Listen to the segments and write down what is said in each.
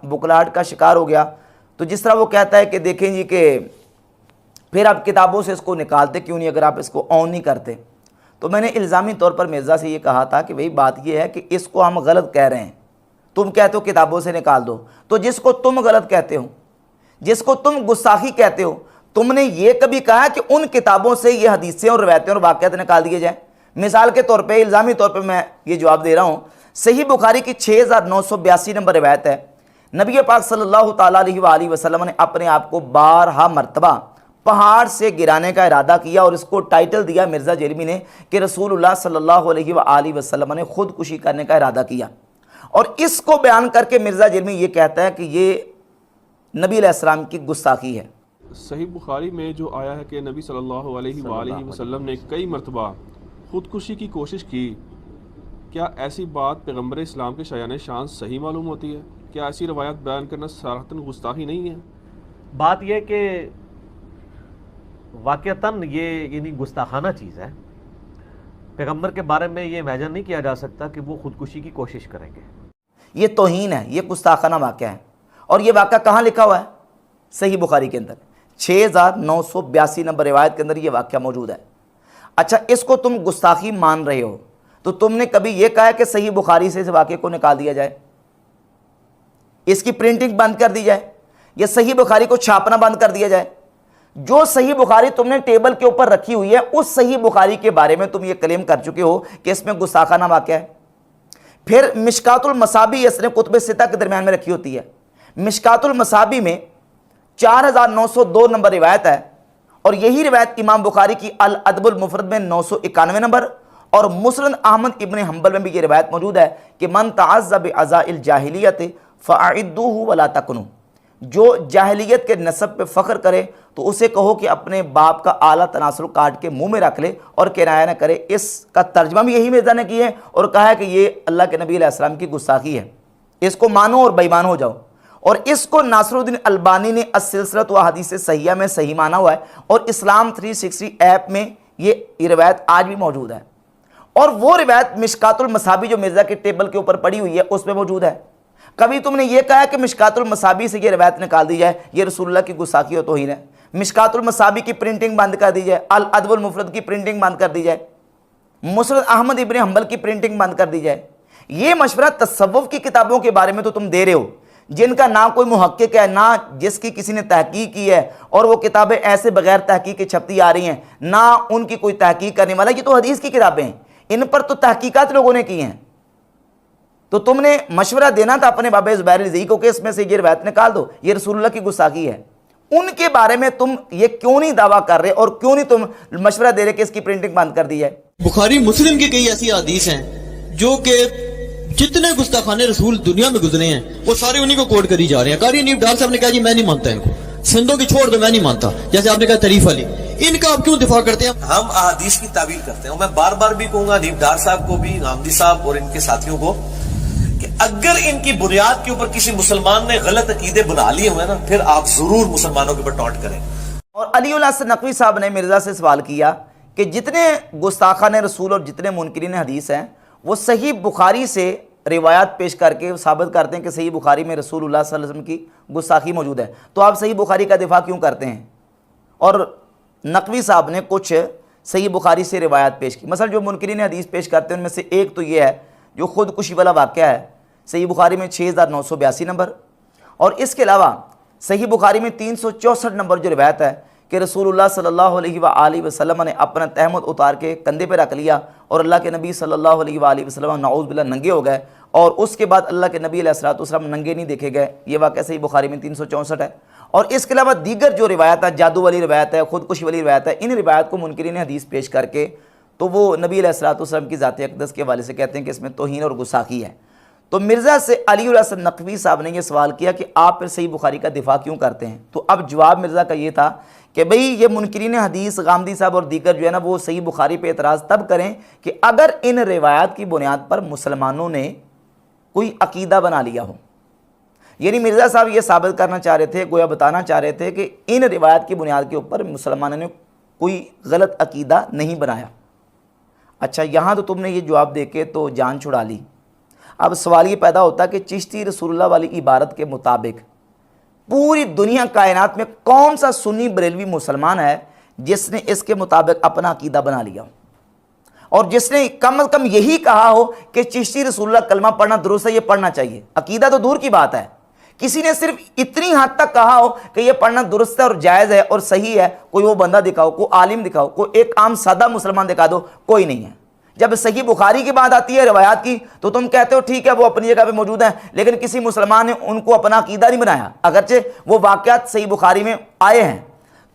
बुकलाहट का शिकार हो गया। तो जिस तरह वो कहता है कि देखें जी कि फिर आप किताबों से इसको निकालते क्यों नहीं अगर आप इसको ऑन नहीं करते। तो मैंने इल्ज़ामी तौर पर मिर्ज़ा से ये कहा था कि भाई बात ये है कि इसको हम गलत कह रहे हैं, तुम कहते हो किताबों से निकाल दो, तो जिसको तुम गलत कहते हो, जिसको तुम गुस्ताखी कहते हो, तुमने ये कभी कहा कि उन किताबों से ये हदीसें और रवायतें और वाक़यात निकाल दिए जाए? मिसाल के तौर पे इल्ज़ामी तौर पे मैं ये जवाब दे रहा हूँ, सही बुखारी की 6982 नंबर रिवायत है, नबी पाक सल्लल्लाहु ताला अलैहि वसल्लम ने अपने आप को 12 मरतबा पहाड़ से गिराने का इरादा किया और इसको टाइटल दिया मिर्ज़ा जेरमी ने कि रसूलुल्लाह सल्लल्लाहु अलैहि वसल्लम ने खुदकुशी करने का इरादा किया। और इसको बयान करके मिर्ज़ा जेरमी ये कहता है कि ये नबी अलैहिस्सलाम की गुस्ताखी है। सही बुखारी में जो आया है कि नबी सल्लल्लाहु अलैहि वसल्लम ने कई मरतबा खुदकुशी की कोशिश की, क्या ऐसी बात पैगम्बर इस्लाम के शायान शान सही मालूम होती है? क्या ऐसी रवायत बयान करना सराहतन गुस्ताखी नहीं है? बात यह कि वाक़तन ये यानी गुस्ताखाना चीज़ है। पैगम्बर के बारे में ये इमेजिन नहीं किया जा सकता कि वो खुदकुशी की कोशिश करेंगे। ये तौहीन है, ये गुस्ताखाना वाक़या है। और ये वाक़या कहाँ लिखा हुआ है? सही बुखारी के अंदर 6982 नंबर रिवायत के अंदर ये वाक़या मौजूद है। अच्छा, इसको तुम गुस्ताखी मान रहे हो तो तुमने कभी ये कहा है कि सही बुखारी से इस वाक़े को निकाल दिया जाए, इसकी प्रिंटिंग बंद कर दी जाए, या सही बुखारी को छापना बंद कर दिया जाए? जो सही बुखारी तुमने टेबल के ऊपर रखी हुई है उस सही बुखारी के बारे में तुम ये क्लेम कर चुके हो कि इसमें गुस्ताखाना वाक़या है। फिर मिशकातुल मसाबी इसने कुतुब सित्ता के दरमियान में रखी होती है। मिशकातुल मसाबी में 4902 नंबर रिवायत है और यही रिवायत इमाम बुखारी की अल अदबुल मुफरद में 991 नंबर और मुस्नद अहमद इब्न हंबल में भी ये रिवायत मौजूद है कि मन तअज़्ज़ा बिअज़ाइल जाहिलियत फ़अइद्दूहु वला तकुनु, जो जाहिलियत के नसब पे फ़ख्र करे तो उसे कहो कि अपने बाप का आला तनासुल काट के मुंह में रख ले और किराया न करे। इसका तर्जमा भी यही मिर्ज़ा ने किया है और कहा है कि ये अल्लाह के नबी अलैहि सलाम की गुस्ताखी है, इसको मानो और बेईमान हो जाओ। और इसको नासरुद्दीन अलबानी ने अस्सिलसिलत व हदीस सहिया में सही माना हुआ है और इस्लाम 360 ऐप में ये रिवायत आज भी मौजूद है। और वो रिवायत मिशकातुल मसाबी जो मिर्ज़ा के टेबल के ऊपर पड़ी हुई है उसमें मौजूद है। कभी तुमने ये कहा है कि मिशकातुल मसाबी से ये रिवायत निकाल दी जाए, ये रसूलुल्लाह की गुस्ताखी हो तौहीन है? मिशकातुल मसाबी की प्रिंटिंग बंद कर दी जाए, अल अदबुल मुफरद की प्रिंटिंग बंद कर दी जाए, मुस्नद अहमद इब्न हंबल की प्रिंटिंग बंद कर दी जाए। ये मशवरा तसव्वुफ की किताबों के बारे में तो तुम दे रहे हो जिनका ना कोई मुहक्किक है, ना जिसकी किसी ने तहकीक की है, और वो किताबें ऐसे बगैर तहकीक के छपती आ रही हैं, ना उनकी कोई तहकीक करने वाला। ये तो हदीस की किताबें हैं, इन पर तो तहकीकात लोगों ने की हैं। तो तुमने मशवरा देना था अपने बाबा ज़ुबैर रज़ी को कि इसमें से ये रिवायत निकाल दो, ये रसूलुल्लाह की गुस्ताखी है। उनके बारे में तुम ये क्यों नहीं दावा कर रहे और क्यों नहीं तुम मशवरा दे रहे कि इसकी प्रिंटिंग बंद कर दी जाए? बुखारी मुस्लिम की कई ऐसी हदीस हैं जो कि जितने गुस्ताखाने रसूल दुनिया में गुजरे हैं वो सारे उन्हीं को कोट करी जा रहे हैं। कारी नीब डार साहब ने कहा जी मैं नहीं मानता इनको, सिंधों की छोड़ दो मैं नहीं मानता, जैसे आपने कहा तरीफ अली, इनका आप क्यों दिफा करते हैं? हम अहादीस की तावील करते हैं। मैं बार बार भी कहूंगा नीब डार साहब को भी, गामदी साहब और इनके साथियों को, कि अगर इनकी बुनियाद के ऊपर किसी मुसलमान ने गलत अकीदे बना लिए हुए ना, फिर आप जरूर मुसलमानों के ऊपर टॉन्ट करें। और अली हसन नकवी साहब ने मिर्ज़ा से सवाल किया कि जितने गुस्ताखाने रसूल और जितने मुनकिरीन हदीस हैं वो सही बुखारी से रिवायात पेश करके साबित करते हैं कि सही बुखारी में रसूलुल्लाह सल्लल्लाहु अलैहि वसल्लम की गुस्ताखी मौजूद है, तो आप सही बुखारी का दिफा क्यों करते हैं? और नकवी साहब ने कुछ सही बुखारी से रिवायात पेश की। मसलन जो मुनकिरीन हदीस पेश करते हैं उनमें से एक तो ये है जो खुदकुशी वाला वाक़या है, सही बुखारी में 6982 नंबर, और इसके अलावा सही बुखारी में 364 नंबर जो रिवायत है कि रसूलुल्लाह सल्लल्लाहु अलैहि वसल्लम ने अपना तहमद उतार के कंधे पे रख लिया और अल्लाह के नबी सल्लल्लाहु अलैहि वसल्लम नाऊज़ बिल्लाह नंगे हो गए और उसके बाद अल्लाह के नबी अलैहिस्सलातु वस्सलाम नंगे नहीं देखे गए। ये वाक़या सही बुखारी में 364 है। और इसके अलावा दीगर जो रिवायत है, जादू वाली रिवायत है, खुदकुशी वाली रिवायत है, इन रिवायत को मुनकिरीन हदीस पेश करके तो वो नबी अलैहिस्सलातु वस्सलाम की ज़ात अक़दस के हवाले से कहते हैं कि इसमें तौहीन और गुस्ताखी है। तो मिर्ज़ा से अली हसन नकवी साहब ने यह सवाल किया कि आप फिर सही बुखारी का दिफा क्यों करते हैं? तो अब जवाब मिर्ज़ा का ये था कि भाई ये मुनकिरीन हदीस गामदी साहब और दीगर जो है ना वो सही बुखारी पे एतराज़ तब करें कि अगर इन रिवायात की बुनियाद पर मुसलमानों ने कोई अकीदा बना लिया हो। यानी मिर्ज़ा साहब ये साबित करना चाह रहे थे, गोया बताना चाह रहे थे कि इन रिवायात की बुनियाद के ऊपर मुसलमानों ने कोई गलत अकीदा नहीं बनाया। अच्छा, यहाँ तो तुमने ये जवाब दे के तो जान छुड़ा ली। اب سوال یہ پیدا ہوتا ہے کہ چشتی رسول اللہ والی عبارت کے مطابق پوری دنیا کائنات میں کون سا سنی بریلوی مسلمان ہے جس نے اس کے مطابق اپنا عقیدہ بنا لیا ہو، اور جس نے کم از کم یہی کہا ہو کہ چشتی رسول اللہ کلمہ پڑھنا درست ہے، یہ پڑھنا چاہیے؟ عقیدہ تو دور کی بات ہے، کسی نے صرف اتنی حد تک کہا ہو کہ یہ پڑھنا درست ہے اور جائز ہے اور صحیح ہے، کوئی وہ بندہ دکھاؤ، کوئی عالم دکھاؤ، کوئی ایک عام سادہ مسلمان دکھا دو، کوئی نہیں ہے۔ جب صحیح بخاری کی بات آتی ہے روایات کی تو تم کہتے ہو ٹھیک ہے وہ اپنی جگہ پہ موجود ہیں، لیکن کسی مسلمان نے ان کو اپنا عقیدہ نہیں بنایا، اگرچہ وہ واقعات صحیح بخاری میں آئے ہیں۔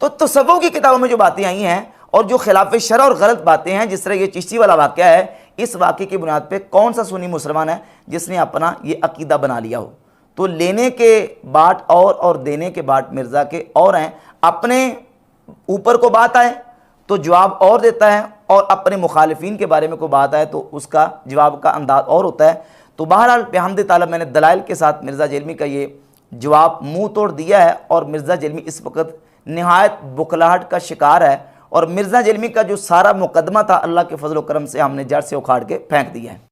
تو تصوف کی کتابوں میں جو باتیں آئی ہیں اور جو خلاف شرع اور غلط باتیں ہیں، جس طرح یہ چشتی والا واقعہ ہے، اس واقعے کی بنیاد پہ کون سا سنی مسلمان ہے جس نے اپنا یہ عقیدہ بنا لیا ہو؟ تو لینے کے باٹ اور دینے کے باٹ مرزا کے اور ہیں، اپنے اوپر کو بات آئے تو جواب اور دیتا ہے، اور اپنے مخالفین کے بارے میں کوئی بات آئے تو اس کا جواب کا انداز اور ہوتا ہے۔ تو بہرحال بحمد تعالیٰ میں نے دلائل کے ساتھ مرزا جیلمی کا یہ جواب منہ توڑ دیا ہے، اور مرزا جیلمی اس وقت نہایت بکھلاہٹ کا شکار ہے، اور مرزا جیلمی کا جو سارا مقدمہ تھا اللہ کے فضل و کرم سے ہم نے جڑ سے اکھاڑ کے پھینک دیا ہے۔